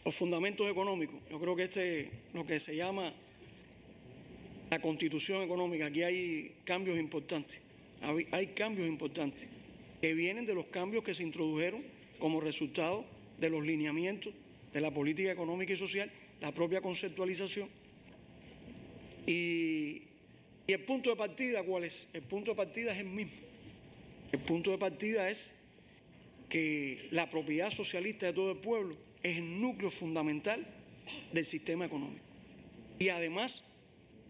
los fundamentos económicos. Yo creo que lo que se llama la Constitución económica, aquí hay cambios importantes. Hay cambios importantes que vienen de los cambios que se introdujeron como resultado de los lineamientos de la política económica y social, la propia conceptualización. Y el punto de partida, ¿cuál es? El punto de partida es el mismo. El punto de partida es que la propiedad socialista de todo el pueblo es el núcleo fundamental del sistema económico. Y además,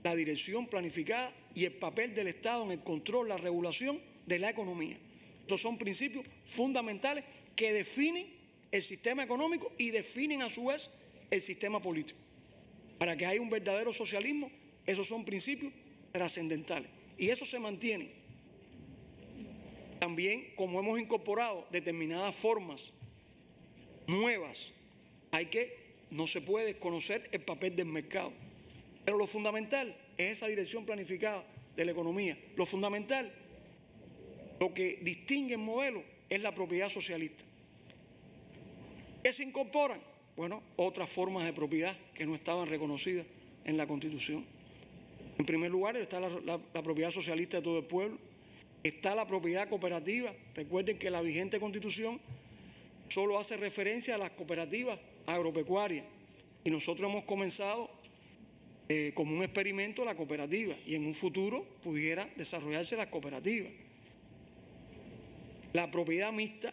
la dirección planificada y el papel del Estado en el control, la regulación de la economía. Estos son principios fundamentales que definen el sistema económico y definen a su vez el sistema político. Para que haya un verdadero socialismo, esos son principios trascendentales. Y eso se mantiene. También, como hemos incorporado determinadas formas nuevas, no se puede desconocer el papel del mercado. Pero lo fundamental es esa dirección planificada de la economía. Lo fundamental, lo que distingue el modelo, es la propiedad socialista. ¿Qué se incorporan? Bueno, otras formas de propiedad que no estaban reconocidas en la Constitución. En primer lugar está la propiedad socialista de todo el pueblo. Está la propiedad cooperativa. Recuerden que la vigente Constitución solo hace referencia a las cooperativas agropecuarias. Y nosotros hemos comenzado como un experimento la cooperativa. Y en un futuro pudiera desarrollarse las cooperativas. La propiedad mixta.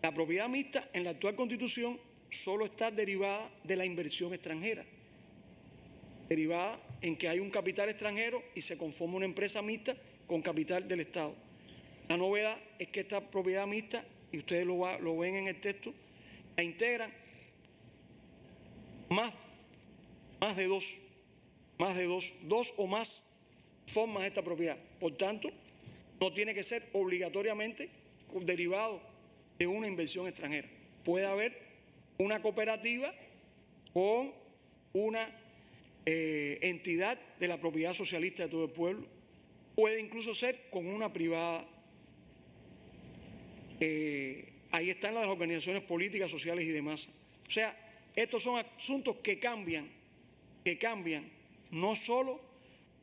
La propiedad mixta en la actual Constitución solo está derivada de la inversión extranjera. Derivada en que hay un capital extranjero y se conforma una empresa mixta con capital del Estado. La novedad es que esta propiedad mixta, y ustedes lo ven en el texto, la integran más de dos o más formas de esta propiedad. Por tanto, no tiene que ser obligatoriamente derivado de una inversión extranjera. Puede haber una cooperativa con una entidad de la propiedad socialista de todo el pueblo, puede incluso ser con una privada. Ahí están las organizaciones políticas, sociales y demás. O sea, estos son asuntos que cambian no solo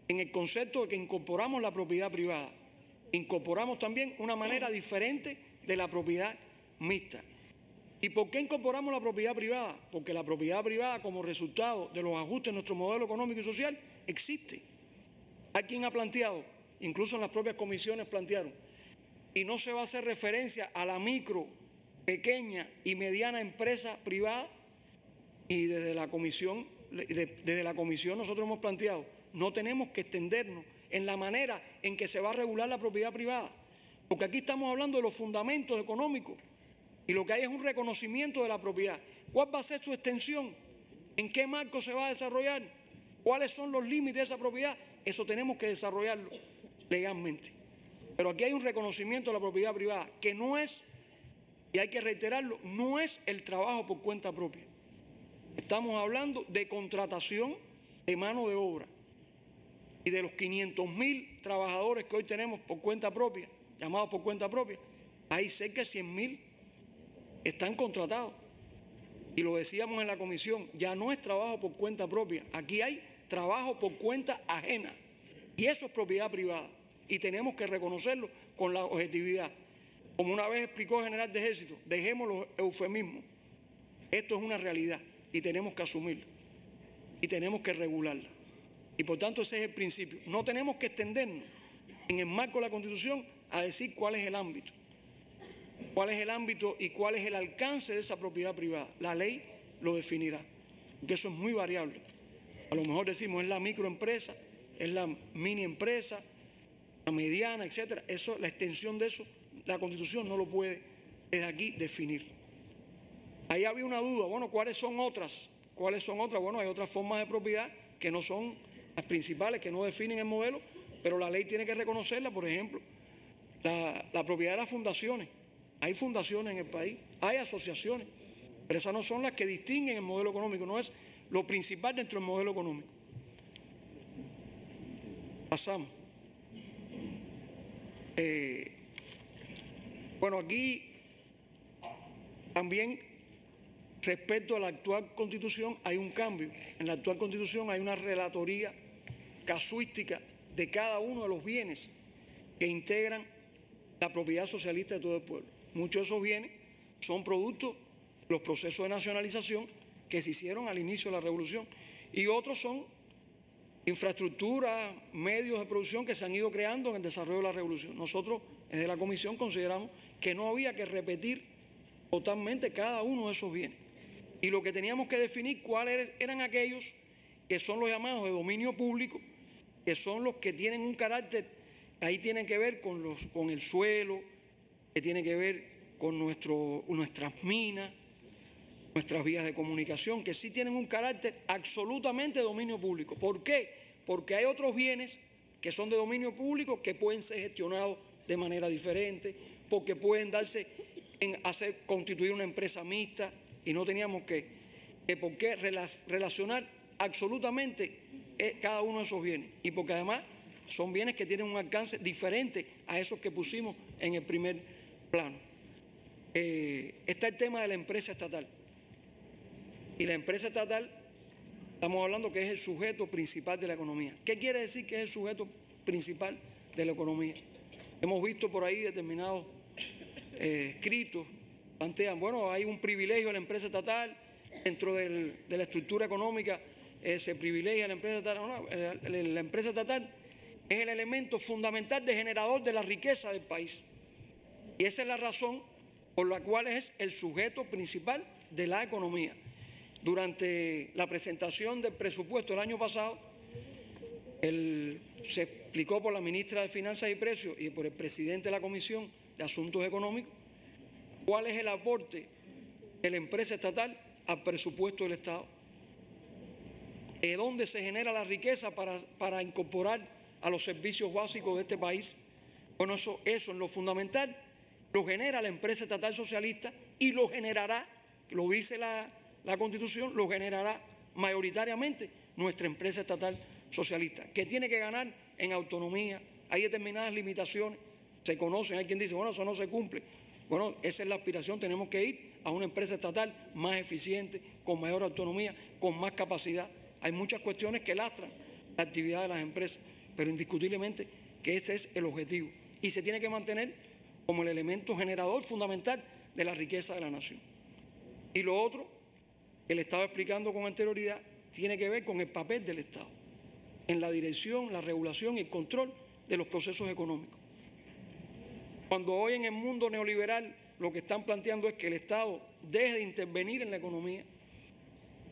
en el concepto de que incorporamos la propiedad privada, incorporamos también una manera diferente de la propiedad mixta. ¿Y por qué incorporamos la propiedad privada? Porque la propiedad privada, como resultado de los ajustes en nuestro modelo económico y social, existe. Hay quien ha planteado, incluso en las propias comisiones plantearon, y no se va a hacer referencia a la micro, pequeña y mediana empresa privada. Y desde la comisión nosotros hemos planteado, no tenemos que extendernos en la manera en que se va a regular la propiedad privada, porque aquí estamos hablando de los fundamentos económicos y lo que hay es un reconocimiento de la propiedad. ¿Cuál va a ser su extensión? ¿En qué marco se va a desarrollar? ¿Cuáles son los límites de esa propiedad? Eso tenemos que desarrollarlo legalmente. Pero aquí hay un reconocimiento de la propiedad privada que no es, y hay que reiterarlo, no es el trabajo por cuenta propia. Estamos hablando de contratación de mano de obra. Y de los 500.000 trabajadores que hoy tenemos por cuenta propia, llamados por cuenta propia, hay cerca de 100.000 están contratados. Y lo decíamos en la comisión, ya no es trabajo por cuenta propia, aquí hay trabajo por cuenta ajena. Y eso es propiedad privada. Y tenemos que reconocerlo con la objetividad. Como una vez explicó el general de Ejército, dejemos los eufemismos. Esto es una realidad y tenemos que asumirlo. Y tenemos que regularla. Y por tanto ese es el principio. No tenemos que extendernos en el marco de la Constitución a decir cuál es el ámbito. Cuál es el ámbito y cuál es el alcance de esa propiedad privada. La ley lo definirá, porque eso es muy variable. A lo mejor decimos es la microempresa, es la mini empresa, la mediana, etcétera. Eso, la extensión de eso, la Constitución no lo puede desde aquí definir. Ahí había una duda, bueno, ¿cuáles son otras? ¿Cuáles son otras? Bueno, hay otras formas de propiedad que no son las principales, que no definen el modelo, pero la ley tiene que reconocerla. Por ejemplo, la propiedad de las fundaciones. Hay fundaciones en el país, hay asociaciones, pero esas no son las que distinguen el modelo económico, no es lo principal dentro del modelo económico. Pasamos. Bueno, aquí también Respecto a la actual Constitución hay un cambio. En la actual Constitución hay una relatoría casuística de cada uno de los bienes que integran la propiedad socialista de todo el pueblo. Muchos de esos bienes son producto de los procesos de nacionalización que se hicieron al inicio de la revolución y otros son infraestructuras, medios de producción que se han ido creando en el desarrollo de la revolución. Nosotros desde la comisión consideramos que no había que repetir totalmente cada uno de esos bienes y lo que teníamos que definir cuáles eran aquellos que son los llamados de dominio público, que son los que tienen un carácter, ahí tienen que ver con el suelo, que tiene que ver con nuestras minas, nuestras vías de comunicación, que sí tienen un carácter absolutamente de dominio público. ¿Por qué? Porque hay otros bienes que son de dominio público que pueden ser gestionados de manera diferente, porque pueden darse en constituir una empresa mixta y no teníamos por qué relacionar absolutamente cada uno de esos bienes. Y porque además son bienes que tienen un alcance diferente a esos que pusimos en el primer plano. Está el tema de la empresa estatal. Y la empresa estatal, estamos hablando que es el sujeto principal de la economía. ¿Qué quiere decir que es el sujeto principal de la economía? Hemos visto por ahí determinados escritos, plantean, bueno, hay un privilegio de la empresa estatal, dentro de la estructura económica se privilegia a la empresa estatal. No, la empresa estatal es el elemento fundamental de generador de la riqueza del país. Y esa es la razón por la cual es el sujeto principal de la economía. Durante la presentación del presupuesto el año pasado, se explicó por la ministra de Finanzas y Precios y por el presidente de la Comisión de Asuntos Económicos cuál es el aporte de la empresa estatal al presupuesto del Estado, de dónde se genera la riqueza para incorporar a los servicios básicos de este país. Bueno, eso en lo fundamental lo genera la empresa estatal socialista y lo generará, lo dice la Constitución, lo generará mayoritariamente nuestra empresa estatal socialista, que tiene que ganar en autonomía. Hay determinadas limitaciones, se conocen, hay quien dice, bueno, eso no se cumple. Bueno, esa es la aspiración, tenemos que ir a una empresa estatal más eficiente, con mayor autonomía, con más capacidad. Hay muchas cuestiones que lastran la actividad de las empresas, pero indiscutiblemente que ese es el objetivo y se tiene que mantener como el elemento generador fundamental de la riqueza de la nación. Y lo otro, que le estaba explicando con anterioridad, tiene que ver con el papel del Estado en la dirección, la regulación y el control de los procesos económicos. Cuando hoy en el mundo neoliberal lo que están planteando es que el Estado deje de intervenir en la economía,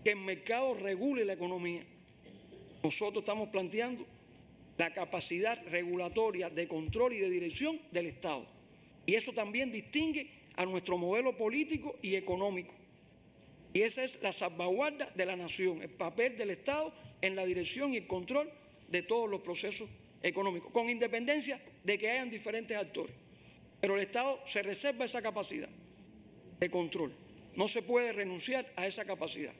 que el mercado regule la economía, nosotros estamos planteando la capacidad regulatoria de control y de dirección del Estado. Y eso también distingue a nuestro modelo político y económico. Y esa es la salvaguarda de la nación, el papel del Estado en la dirección y el control de todos los procesos económicos, con independencia de que hayan diferentes actores. Pero el Estado se reserva esa capacidad de control. No se puede renunciar a esa capacidad.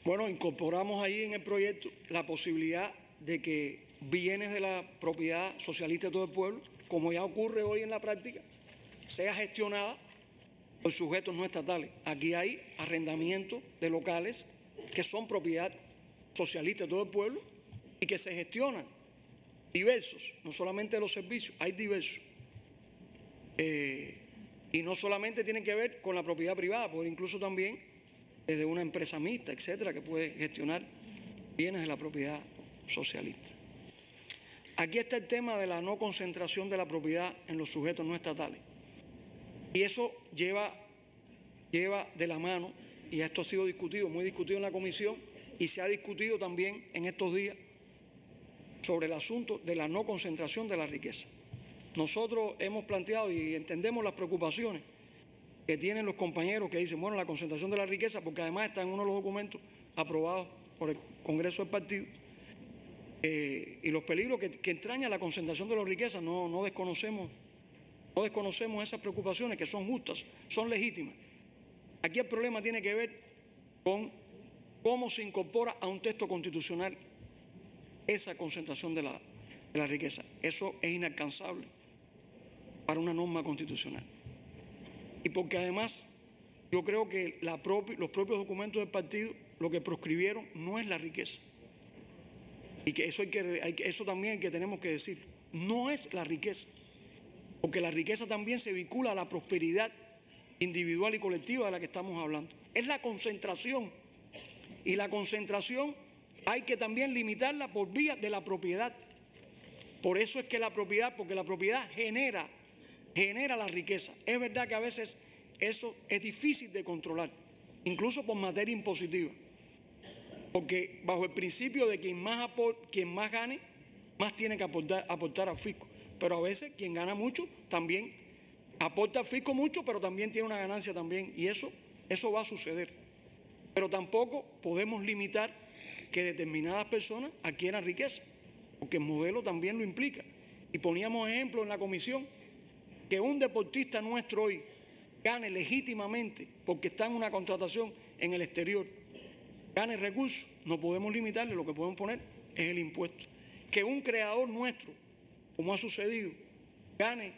Bueno, incorporamos ahí en el proyecto la posibilidad de que bienes de la propiedad socialista de todo el pueblo, como ya ocurre hoy en la práctica, sea gestionada por sujetos no estatales. Aquí hay arrendamientos de locales que son propiedad socialista de todo el pueblo y que se gestionan diversos, no solamente los servicios, hay diversos. Y no solamente tienen que ver con la propiedad privada, porque incluso también desde una empresa mixta, etcétera, que puede gestionar bienes de la propiedad socialista. Aquí está el tema de la no concentración de la propiedad en los sujetos no estatales. Y eso lleva de la mano, y esto ha sido discutido, muy discutido en la comisión, y se ha discutido también en estos días sobre el asunto de la no concentración de la riqueza. Nosotros hemos planteado y entendemos las preocupaciones que tienen los compañeros que dicen, bueno, la concentración de la riqueza, porque además está en uno de los documentos aprobados por el Congreso del Partido, y los peligros que entraña la concentración de la riqueza, no desconocemos esas preocupaciones que son justas, son legítimas. Aquí el problema tiene que ver con cómo se incorpora a un texto constitucional esa concentración de de la riqueza. Eso es inalcanzable para una norma constitucional. Y porque además yo creo que los propios documentos del partido lo que proscribieron no es la riqueza. Y que eso también tenemos que decir. No es la riqueza. Porque la riqueza también se vincula a la prosperidad individual y colectiva de la que estamos hablando. Es la concentración. Y la concentración hay que también limitarla por vía de la propiedad. Por eso es que porque la propiedad genera la riqueza. Es verdad que a veces eso es difícil de controlar, incluso por materia impositiva. Porque bajo el principio de quien más gane, más tiene que aportar al fisco. Pero a veces quien gana mucho también aporta al fisco mucho, pero también tiene una ganancia también. Y eso va a suceder. Pero tampoco podemos limitar que determinadas personas adquieran riqueza, porque el modelo también lo implica. Y poníamos ejemplo en la comisión que un deportista nuestro hoy gane legítimamente porque está en una contratación en el exterior, gane recursos, no podemos limitarle, lo que podemos poner es el impuesto. Que un creador nuestro, como ha sucedido, gane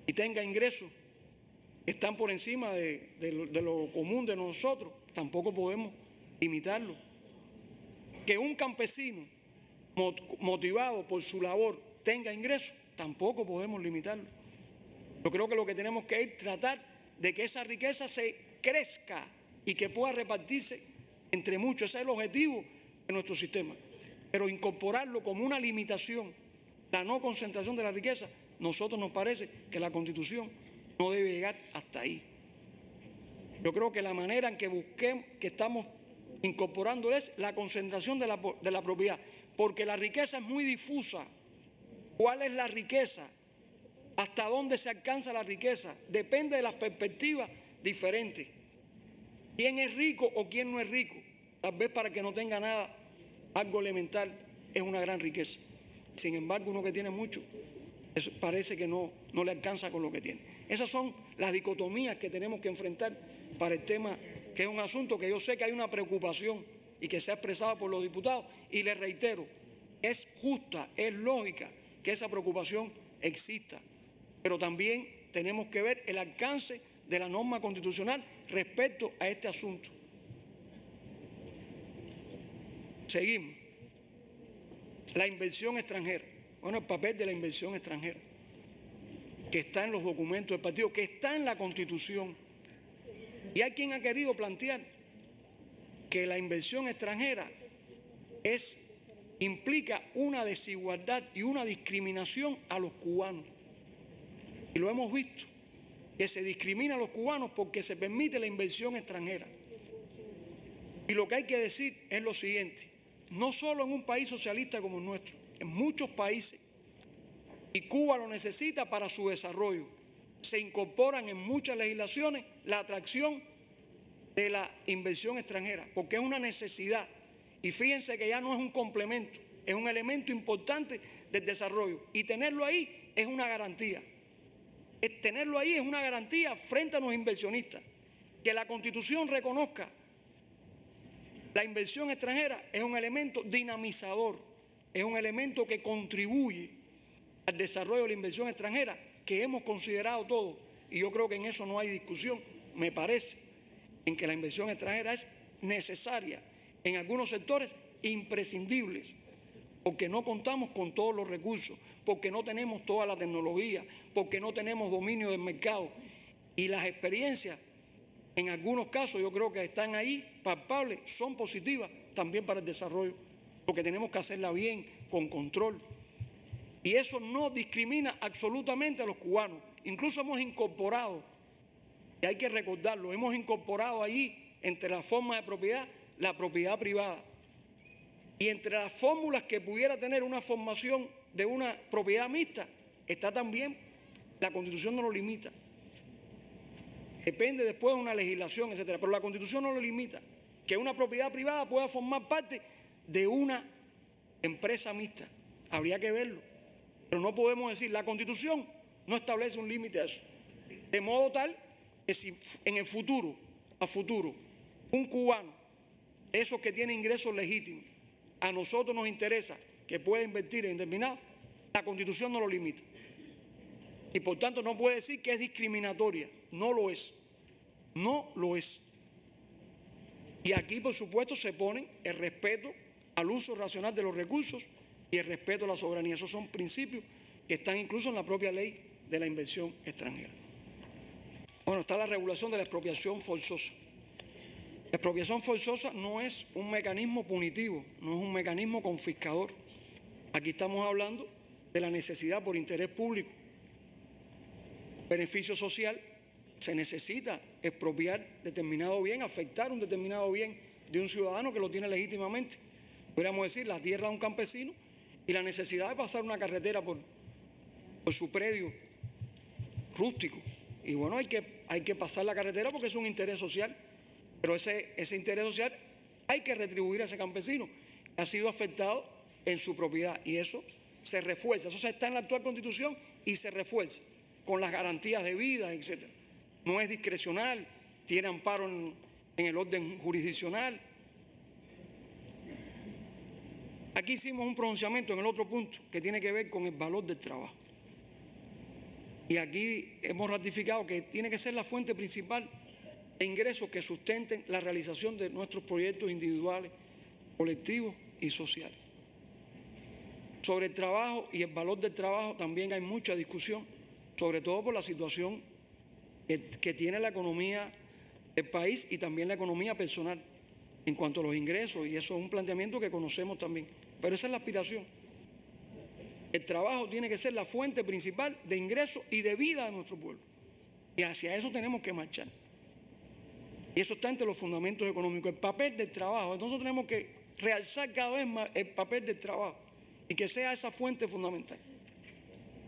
y tenga ingresos que están por encima de lo común de nosotros, tampoco podemos limitarlo. Que un campesino motivado por su labor tenga ingresos, tampoco podemos limitarlo. Yo creo que lo que tenemos que es tratar de que esa riqueza se crezca y que pueda repartirse entre muchos. Ese es el objetivo de nuestro sistema. Pero incorporarlo como una limitación, la no concentración de la riqueza, nosotros nos parece que la Constitución no debe llegar hasta ahí. Yo creo que la manera en que estamos incorporando es la concentración de la propiedad, porque la riqueza es muy difusa. ¿Cuál es la riqueza? ¿Hasta dónde se alcanza la riqueza? Depende de las perspectivas diferentes. ¿Quién es rico o quién no es rico? Tal vez para que no tenga nada, algo elemental es una gran riqueza. Sin embargo, uno que tiene mucho, parece que no le alcanza con lo que tiene. Esas son las dicotomías que tenemos que enfrentar para el tema, que es un asunto que yo sé que hay una preocupación y que se ha expresado por los diputados. Y les reitero, es justa, es lógica que esa preocupación exista. Pero también tenemos que ver el alcance de la norma constitucional respecto a este asunto. Seguimos. La inversión extranjera. Bueno, el papel de la inversión extranjera, que está en los documentos del partido, que está en la Constitución. Y hay quien ha querido plantear que la inversión extranjera implica una desigualdad y una discriminación a los cubanos. Y lo hemos visto, que se discrimina a los cubanos porque se permite la inversión extranjera. Y lo que hay que decir es lo siguiente: no solo en un país socialista como el nuestro, en muchos países, y Cuba lo necesita para su desarrollo, se incorporan en muchas legislaciones la atracción de la inversión extranjera, porque es una necesidad. Y fíjense que ya no es un complemento, es un elemento importante del desarrollo. Y tenerlo ahí es una garantía. Tenerlo ahí es una garantía frente a los inversionistas. Que la Constitución reconozca la inversión extranjera es un elemento dinamizador, es un elemento que contribuye al desarrollo de la inversión extranjera, que hemos considerado todos. Y yo creo que en eso no hay discusión, me parece, en que la inversión extranjera es necesaria en algunos sectores imprescindibles, porque no contamos con todos los recursos, porque no tenemos toda la tecnología, porque no tenemos dominio del mercado. Y las experiencias, en algunos casos, yo creo que están ahí, palpables, son positivas también para el desarrollo, porque tenemos que hacerla bien, con control. Y eso no discrimina absolutamente a los cubanos. Incluso hemos incorporado, y hay que recordarlo, hemos incorporado ahí, entre las formas de propiedad, la propiedad privada. Y entre las fórmulas que pudiera tener una formación de una propiedad mixta, está también, la Constitución no lo limita. Depende después de una legislación, etcétera, pero la Constitución no lo limita. Que una propiedad privada pueda formar parte de una empresa mixta. Habría que verlo. Pero no podemos decir, la Constitución no establece un límite a eso. De modo tal que si en el futuro, un cubano, esos que tienen ingresos legítimos, a nosotros nos interesa que pueda invertir en determinado, La Constitución no lo limita. Y por tanto no puede decir que es discriminatoria. No lo es. No lo es. Y aquí, por supuesto, se pone el respeto al uso racional de los recursos y el respeto a la soberanía. Esos son principios que están incluso en la propia ley de la inversión extranjera. Bueno, está la regulación de la expropiación forzosa. La expropiación forzosa no es un mecanismo punitivo, no es un mecanismo confiscador. Aquí estamos hablando de la necesidad por interés público, beneficio social. Se necesita expropiar determinado bien, afectar un determinado bien de un ciudadano que lo tiene legítimamente. Podríamos decir la tierra de un campesino y la necesidad de pasar una carretera por su predio rústico. Y bueno, hay que pasar la carretera porque es un interés social, pero ese interés social hay que retribuir a ese campesino que ha sido afectado en su propiedad, y eso se refuerza. Eso está en la actual Constitución y se refuerza con las garantías debidas, etcétera. No es discrecional, tiene amparo en el orden jurisdiccional. Aquí hicimos un pronunciamiento en el otro punto que tiene que ver con el valor del trabajo. Y aquí hemos ratificado que tiene que ser la fuente principal de ingresos que sustenten la realización de nuestros proyectos individuales, colectivos y sociales. Sobre el trabajo y el valor del trabajo también hay mucha discusión, sobre todo por la situación que tiene la economía del país y también la economía personal en cuanto a los ingresos, y eso es un planteamiento que conocemos también. Pero esa es la aspiración. El trabajo tiene que ser la fuente principal de ingresos y de vida de nuestro pueblo. Y hacia eso tenemos que marchar. Y eso está entre los fundamentos económicos, el papel del trabajo. Entonces tenemos que realzar cada vez más el papel del trabajo y que sea esa fuente fundamental.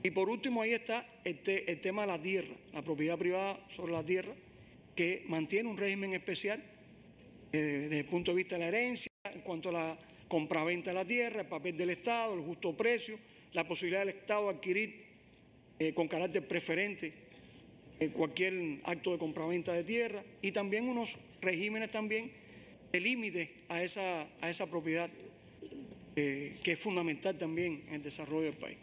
Y por último, ahí está el tema de la tierra, la propiedad privada sobre la tierra, que mantiene un régimen especial desde el punto de vista de la herencia, en cuanto a la compraventa de la tierra, el papel del Estado, el justo precio, la posibilidad del Estado de adquirir con carácter preferente cualquier acto de compraventa de tierra, y también unos regímenes también de límite a esa propiedad que es fundamental también en el desarrollo del país.